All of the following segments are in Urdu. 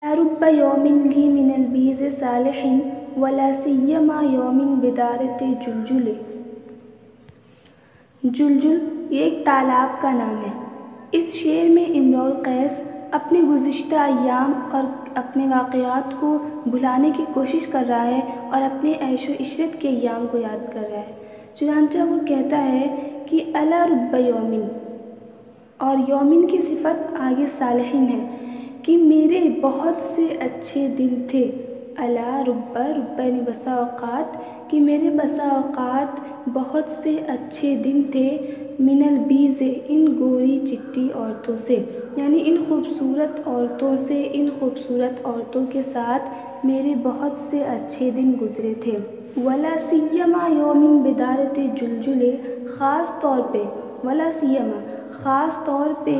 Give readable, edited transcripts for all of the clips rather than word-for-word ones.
لا رب يوم لي من البيز صالح ولا سيما يوم بدارت جلجل۔ جلجل یہ ایک تالاب کا نام ہے۔ اس شعر میں امرؤ القیس اپنے گزشتہ ایام اور اپنے واقعات کو بھلانے کی کوشش کر رہا ہے اور اپنے عیش و عشرت کے ایام کو یاد کر رہا ہے۔ چنانچہ وہ کہتا ہے کہ الا رب یومن، اور یومن کی صفت آگے صالحین ہے کہ میرے بہت سے اچھے دن تھے۔ الا رب، رب یعنی بسا اوقات، کہ میرے بسا اوقات بہت سے اچھے دن تھے، من البیز، ان گوری چٹی عورتوں سے، یعنی ان خوبصورت عورتوں سے، ان خوبصورت عورتوں کے ساتھ میرے بہت سے اچھے دن گزرے تھے۔ ولا سیما یوم بدارت جلجل، خاص طور پہ، ولا سیما خاص طور پہ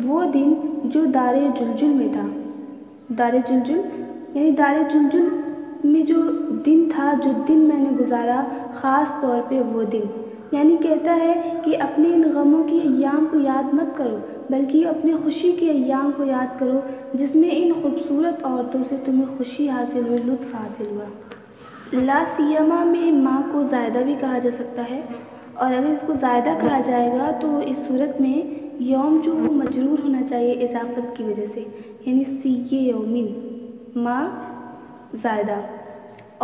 وہ دن جو دار جلجل میں تھا۔ دار جلجل یعنی دار جلجل میں جو دن تھا، جو دن میں نے گزارا، خاص طور پہ وہ دن، یعنی کہتا ہے کہ اپنے ان غموں کی ایام کو یاد مت کرو، بلکہ اپنی خوشی کے ایام کو یاد کرو جس میں ان خوبصورت عورتوں سے تمہیں خوشی حاصل ہوئی، لطف حاصل ہوا۔ لا سیما میں ماں کو زائدہ بھی کہا جا سکتا ہے، اور اگر اس کو زائدہ کہا جائے گا تو اس صورت میں یوم جو مجرور ہونا چاہیے اضافت کی وجہ سے، یعنی سیے یومن، ماں زائدہ،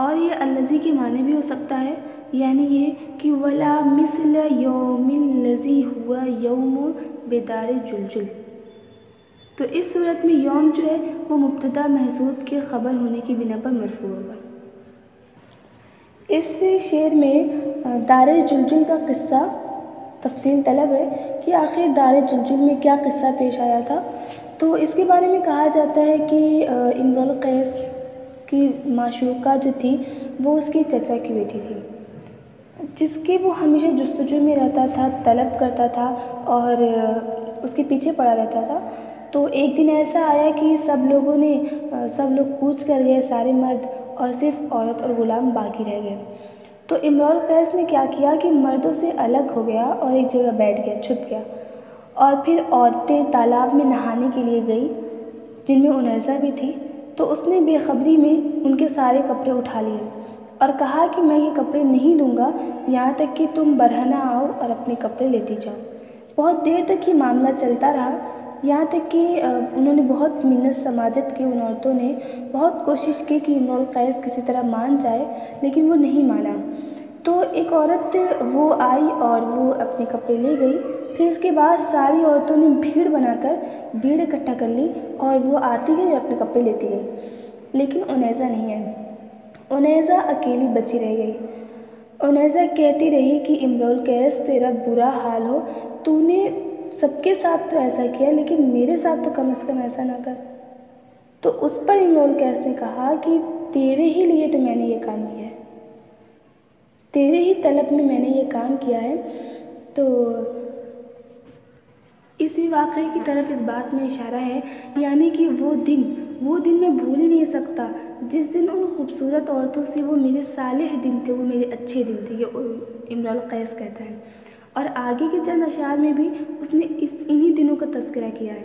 اور یہ الذی کے معنی بھی ہو سکتا ہے، یعنی یہ کہ ولا مثل یوم الذی ہوا یوم بدار جلجل۔ تو اس صورت میں یوم جو ہے وہ مبتدا محذوف کے خبر ہونے کی بنا پر مرفوع ہوگا۔ اس شعر میں دار جلجل کا قصہ تفصیل طلب ہے کہ آخر دار جلجل میں کیا قصہ پیش آیا تھا۔ تو اس کے بارے میں کہا جاتا ہے کہ امرؤ القیس کی معشوقہ جو تھی وہ اس کے چچا کی بیٹی تھی، جس کے وہ ہمیشہ جستجو میں رہتا تھا، طلب کرتا تھا اور اس کے پیچھے پڑا رہتا تھا۔ تو ایک دن ایسا آیا کہ سب لوگ کوچ کر گئے، سارے مرد، اور صرف عورت اور غلام باقی رہ گئے۔ تو امرؤ القیس نے کیا کیا کہ مردوں سے الگ ہو گیا اور ایک جگہ بیٹھ گیا، چھپ گیا، اور پھر عورتیں تالاب میں نہانے کے لیے گئی جن میں انیسہ بھی تھی۔ تو اس نے بے خبری میں ان کے سارے کپڑے اٹھا لیے اور کہا کہ میں یہ کپڑے نہیں دوں گا یہاں تک کہ تم برہنہ آؤ اور اپنے کپڑے لیتی جاؤ۔ بہت دیر تک یہ معاملہ چلتا رہا، یہاں تک کہ انہوں نے بہت منت سماجت کی، ان عورتوں نے بہت کوشش کی کہ امرؤ القیس کسی طرح مان جائے، لیکن وہ نہیں مانا۔ تو ایک عورت وہ آئی اور وہ اپنے کپڑے لے گئی۔ پھر اس کے بعد ساری عورتوں نے بھیڑ بنا کر بھیڑ اکٹھا کر لی اور وہ آتی گئی اور اپنے کپڑے لیتی گئی، لیکن انیسہ نہیں آئی۔ انیسہ اکیلی بچی رہ گئی۔ انیسہ کہتی رہی کہ امرؤ القیس تیرا برا حال ہو، تو نے سب کے ساتھ تو ایسا کیا لیکن میرے ساتھ تو کم از کم ایسا نہ کر۔ تو اس پر امرؤ القیس نے کہا کہ تیرے ہی لیے تو میں نے یہ کام کیا ہے، تیرے ہی طلب میں میں نے یہ کام کیا ہے۔ تو اسی واقعے کی طرف اس بات میں اشارہ ہے، یعنی کہ وہ دن میں بھول ہی نہیں سکتا جس دن ان خوبصورت عورتوں سے وہ میرے صالح دن تھے، وہ میرے اچھے دن تھے، یہ امرؤ القیس کہتا ہے۔ اور آگے کے چند اشعار میں بھی اس نے انہی دنوں کا تذکرہ کیا ہے۔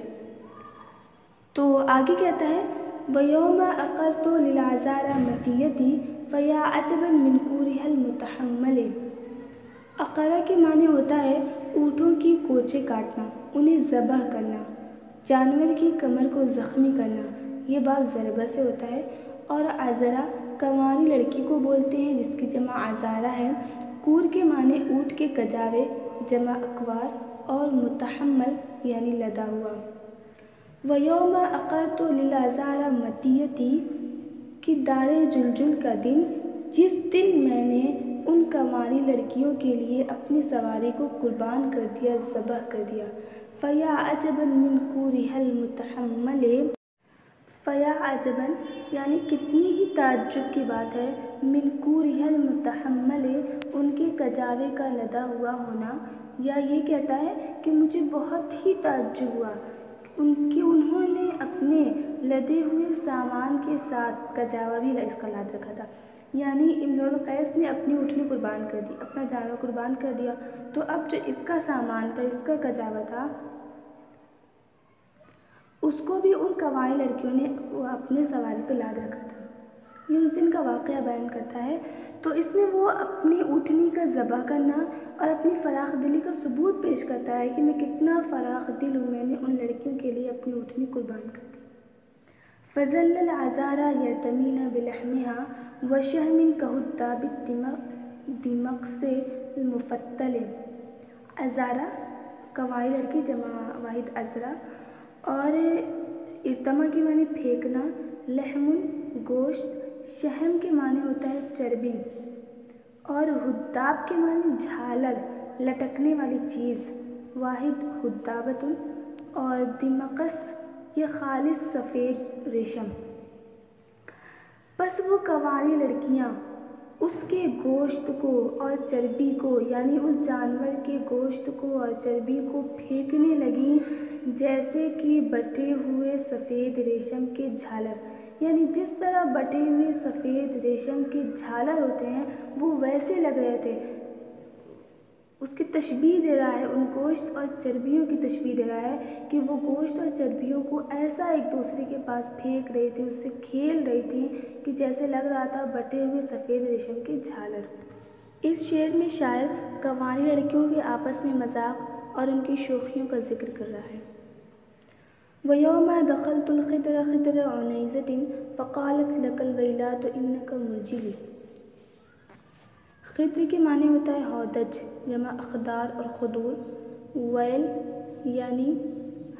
تو آگے کہتا ہے وَيَوْمَ أَقَرْتُ لِلْعَذَارَى مَطِيَّتِي فَيَا عَجَبًا مِنْ كُورِهَا الْمُتَحَمَّلِ۔ اقرا کے معنی ہوتا ہے اونٹوں کی کوچے کاٹنا، انہیں ذبح کرنا، جانور کی کمر کو زخمی کرنا، یہ باب ضربہ سے ہوتا ہے۔ اور عذرا کنواری لڑکی کو بولتے ہیں جس کی جمع عذارا ہے۔ کور کے معنی اونٹ کے کجاوے، جمع اکوار، اور متحمل یعنی لدا ہوا۔ وَيَوْمَ أَقَرْتُ لِلْعَذَارَى مَطِيَّتِي کہ دار جلجل کا دن، جس دن میں نے ان کنواری لڑکیوں کے لیے اپنی سواری کو قربان کر دیا، ذبح کر دیا۔ فَيَا عَجَبًا مِنْ كُورِهَا الْمُتَحَمَّلِ، فَيَا عَجَبًا یعنی کتنی ہی تعجب کی بات ہے، مِنْ كُورِهَا الْمُتَحَمَّلِ ان کے کجاوے کا لدا ہوا ہونا، یا یہ کہتا ہے کہ مجھے بہت ہی تعجب ہوا کہ انہوں نے اپنے لدے ہوئے سامان کے ساتھ کجاوا بھی اس کا لاد رکھا تھا، یعنی امرؤ القیس نے اپنی اونٹنی قربان کر دی، اپنا جانور قربان کر دیا، تو اب جو اس کا سامان تھا، اس کا کجاوا تھا، اس کو بھی ان کنواری لڑکیوں نے اپنے سواری پہ لاد رکھا تھا۔ یہ اس دن کا واقعہ بیان کرتا ہے۔ تو اس میں وہ اپنی اونٹنی کا ذبح کرنا اور اپنی فراخ دلی کا ثبوت پیش کرتا ہے کہ میں کتنا فراخ دل ہوں، میں نے ان لڑکیوں کے لیے اپنی اونٹنی قربان کر دی۔ فَظَلَّ الْعَذَارَى يَرْتَمِينَ بِلَحْمِهَا وَشَحْمٍ كَهُدَّى بِالدِّمَقْسِ الْمُفَتَّلِ۔ عذارا کنواری لڑکی جمع واحد عذرا، اور ارتما کے معنی پھینکنا، لحم گوشت، شحم کے معنی ہوتا ہے چربی، اور ہداب کے معنی جھالر لٹکنے والی چیز، واحد ہدابۃ، اور دمقس یہ خالص سفید ریشم۔ پس وہ کنواری لڑکیاں اس کے گوشت کو اور چربی کو، یعنی اس جانور کے گوشت کو اور چربی کو پھینکنے لگیں جیسے کہ بٹے ہوئے سفید ریشم کے جھالر، یعنی جس طرح بٹے ہوئے سفید ریشم کے جھالر ہوتے ہیں وہ ویسے لگ رہے تھے۔ اس کی تشبیہ دے رہا ہے، ان گوشت اور چربیوں کی تشبیہ دے رہا ہے کہ وہ گوشت اور چربیوں کو ایسا ایک دوسرے کے پاس پھینک رہی تھی، اس سے کھیل رہی تھی کہ جیسے لگ رہا تھا بٹے ہوئے سفید ریشم کے جھالر۔ اس شعر میں شاعر کنواری لڑکیوں کے آپس میں مذاق اور ان کی شوخیوں کا ذکر کر رہا ہے۔ وَيَوْمَ دَخَلْتُ الْخِدْرَ خِدْرَ عُنَيْزَةٍ فَقَالَتْ لَكَ الْوَيْلَاتُ إِنَّكَ مُرْجِلِ۔ خدر کے معنی ہوتا ہے ہودج جمع اخدار اور خدور، ویل یعنی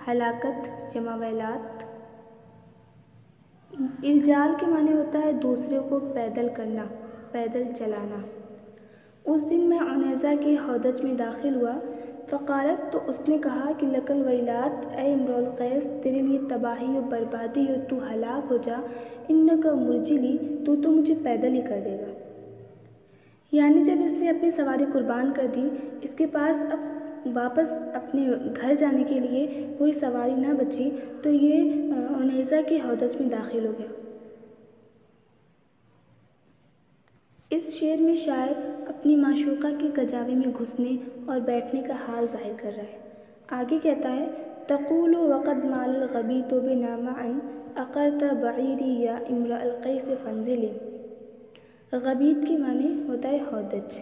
ہلاکت جمع ویلات، ارجال کے معنی ہوتا ہے دوسرے کو پیدل کرنا، پیدل چلانا۔ اس دن میں عنیزہ کے ہودج میں داخل ہوا، فقالت تو اس نے کہا کہ لک الویلات اے امرؤ القیس تیرے لیے تباہی و بربادی ہو، تو ہلاک ہو جا، انک مرجلی تو مجھے پیدل ہی کر دے گا۔ یعنی جب اس نے اپنی سواری قربان کر دی، اس کے پاس اب واپس اپنے گھر جانے کے لیے کوئی سواری نہ بچی، تو یہ عنیزہ کے ہودج میں داخل ہو گیا۔ اس شعر میں شاعر اپنی معشوقہ کے کجاوے میں گھسنے اور بیٹھنے کا حال ظاہر کر رہا ہے۔ آگے کہتا ہے تقول وقد مال الغبیط بنا معا اقرت بعیری یا امرأ القیس فانزلی۔ غبیط کے معنی ہوتا ہے ہودج۔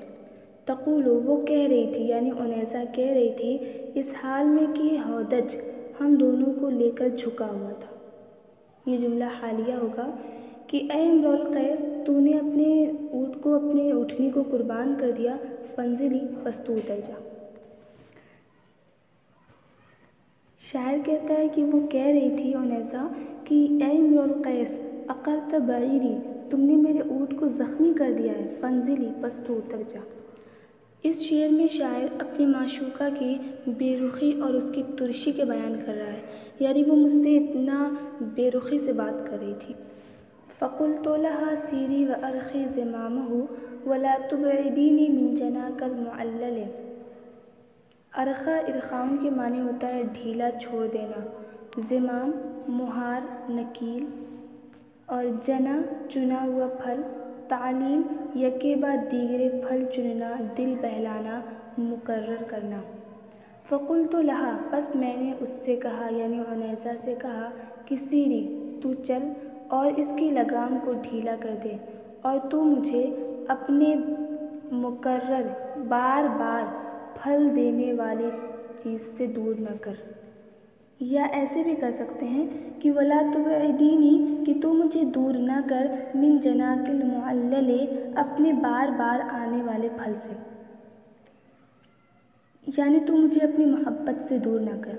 تقول وہ کہہ رہی تھی، یعنی عنیزہ کہہ رہی تھی اس حال میں کہ ہودج ہم دونوں کو لے کر جھکا ہوا تھا۔ یہ جملہ حالیہ ہوگا کہ اے امرؤ القیس تو نے اپنے اونٹ کو، اپنے اونٹنی کو قربان کر دیا، فانزلی پس تو اتر جا۔ شاعر کہتا ہے کہ وہ کہہ رہی تھی عنیزہ کہ اے امرؤ القیس اقرت بعیری تم نے میرے اونٹ کو زخمی کر دیا ہے، فانزلی پس تو اتر جا۔ اس شعر میں شاعر اپنی معشوقہ کی بے رخی اور اس کی ترشی کے بیان کر رہا ہے، یعنی وہ مجھ سے اتنا بے رخی سے بات کر رہی تھی۔ فَقُلْتُ لَهَا سِيرِي وَأَرْخِي زِمَامَهُ وَلَا تُبْعِدِينِي مِنْ جَنَاكَ الْمُعَلَّلِ۔ ارخا ارخاؤن کے معنی ہوتا ہے ڈھیلا چھوڑ دینا، زمام مہار نکیل، اور جنا چنا ہوا پھل، تعلیل یکے بعد دیگرے پھل چننا، دل بہلانا، مقرر کرنا۔ فقلت لها پس میں نے اس سے کہا، یعنی عنیزہ سے کہا کہ سیری تو چل اور اس کی لگام کو ڈھیلا کر دے، اور تو مجھے اپنے مقرر بار بار پھل دینے والی چیز سے دور نہ کر۔ یا ایسے بھی کر سکتے ہیں کہ وَلَا تُبْعِدِينِي کہ تو مجھے دور نہ کر، مِن جَنَاكِ الْمُعَلَّلِ اپنے بار بار آنے والے پھل سے، یعنی تو مجھے اپنی محبت سے دور نہ کر۔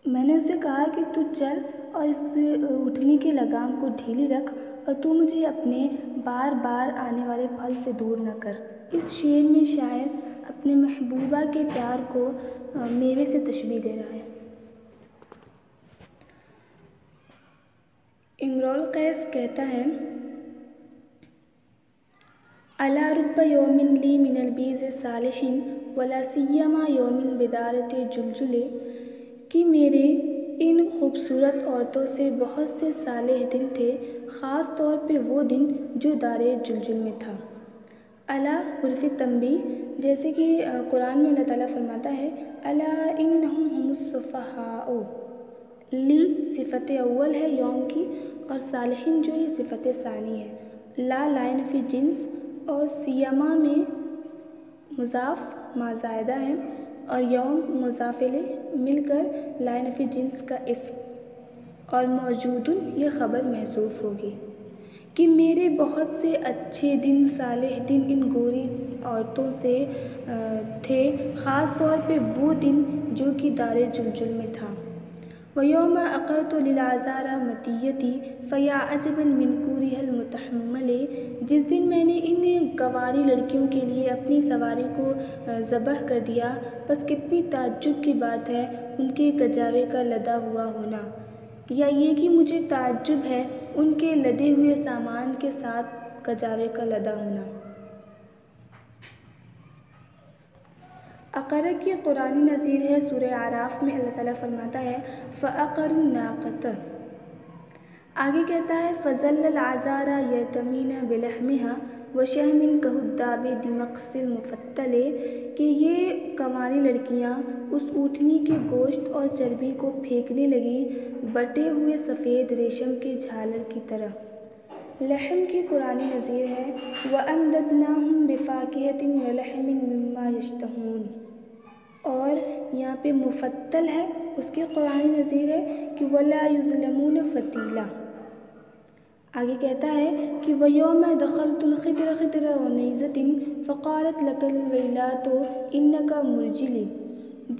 میں نے اسے کہا کہ تو چل اور اس اونٹنی کے لگام کو ڈھیلی رکھ، اور تو مجھے اپنے بار بار آنے والے پھل سے دور نہ کر۔ اس شعر میں شاعر اپنے محبوبہ کے پیار کو میوے سے تشبیہ دے رہا ہے۔ امرؤ القیس کہتا ہے الا رب یوم لی من البیض صالح ولا سیما یوم بدارت جلجل، کہ میرے ان خوبصورت عورتوں سے بہت سے صالح دن تھے، خاص طور پہ وہ دن جو دار جلجل میں تھا۔ الا حرف تنبیہ، جیسے کہ قرآن میں اللہ تعالیٰ فرماتا ہے الا انہم ہم السفہاء، لی صفت اول ہے یوم کی، اور صالحین جو یہ صفت ثانی ہے۔ لا لائن فی جنس اور سیما میں مضاف ما زائدہ ہے، اور یوم مضاف الیہ مل کر لائن فی جنس کا اسم، اور موجودن یہ خبر محذوف ہوگی کہ میرے بہت سے اچھے دن صالح دن ان گوری عورتوں سے تھے، خاص طور پہ وہ دن جو کہ دار جلجل میں تھا۔ وَيَوْمَ أَقَرْتُ لِلْعَذَارَى مَطِيَّتِي فَيَا عَجَبًا مِّن كُورِهَا الْمُتَحَمَّلِ، جس دن میں نے ان گواری لڑکیوں کے لیے اپنی سواری کو ذبح کر دیا، بس کتنی تعجب کی بات ہے ان کے کجاوے کا لدا ہوا ہونا، یا یہ کہ مجھے تعجب ہے ان کے لدے ہوئے سامان کے ساتھ کجاوے کا لدا ہونا۔ عقرہ کی قرآنی نظیر ہے سورہ اعراف میں اللہ تعالیٰ فرماتا ہے فَعَقَرُوا النَّاقَةَ، آگے کہتا ہے فَظَلَّ الْعَذَارَى يَرْتَمِينَ بِلَحْمِهَا وَشَحْمٍ كَهُدَّابِ دِمَقْسِ الْمُفَتَّلِ، کہ یہ کنواری لڑکیاں اس اونٹنی کے گوشت اور چربی کو پھینکنے لگی بٹے ہوئے سفید ریشم کے جھالر کی طرح۔ لحم کی قرآنی نظیر ہے وَأَمْدَدْنَاهُمْ بِفَاكِهَةٍ وَلَحْمٍ مِّمَّا يَشْتَهُونَ، اور یہاں پہ مفتل ہے، اس کی قرآنی نظیر ہے کہ وَلَا يُظْلَمُونَ فَتِيلًا۔ آگے کہتا ہے کہ وَيَوْمَ دَخَلْتُ الْخِدْرَ خِدْرَ عُنَيْزَةٍ فَقَالَتْ لَكَ الْوَيْلَاتُ إِنَّكَ مُرْجِلِ،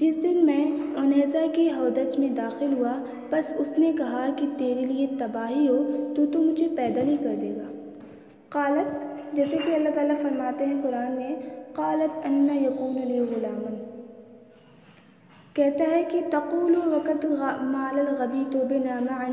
جس دن میں عنیزہ کے ہودج میں داخل ہوا، بس اس نے کہا کہ تیرے لیے تباہی ہو، تو مجھے پیدل ہی کر دے گا۔ قالت، جیسے کہ اللہ تعالیٰ فرماتے ہیں قرآن میں قالت أَنَّ يَكُونُ لِي غُلَامٌ، کہتا ہے کہ تقول وقت مال الغبیت بنا معا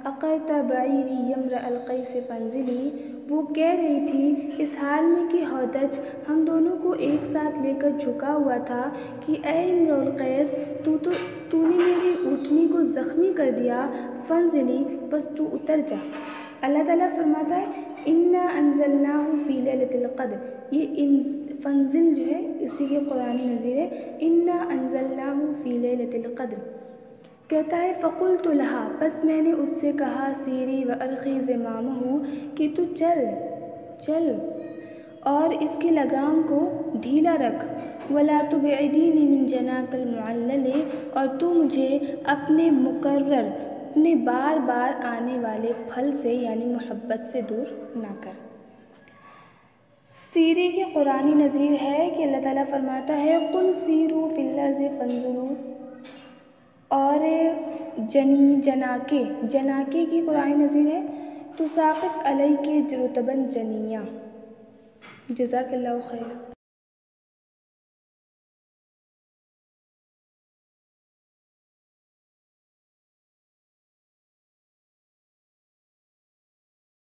عقرت بعیری یمرأ القیس فانزلی، وہ کہہ رہی تھی اس حال میں کہ ہودج ہم دونوں کو ایک ساتھ لے کر جھکا ہوا تھا کہ اے امرؤ القیس تو نے میری اونٹنی کو زخمی کر دیا، فانزلی بس تو اتر جا۔ اللہ تعالیٰ فرماتا ہے انا انزلناہ فی لیلۃ القدر، یہ فنزل جو ہے اسی کی قرآنی نظیر ہے انا انزلناہ فی لیلۃ القدر۔ کہتا ہے فقلت لہا، بس میں نے اس سے کہا سیری وارخی زمامہ، کہ تو چل اور اس کے لگام کو ڈھیلا رکھ، ولا تبعدینی من جناک المعلل، اور تو مجھے اپنے مقرر اپنے بار بار آنے والے پھل سے یعنی محبت سے دور نہ کر۔ سیری کی قرآنی نظیر ہے کہ اللہ تعالیٰ فرماتا ہے قل سیروا فی الارض فانظروا، اور جناکے کی قرآنی نظیر ہے تساقط علیک رطبا جنیا۔ جزاک اللہ خیر۔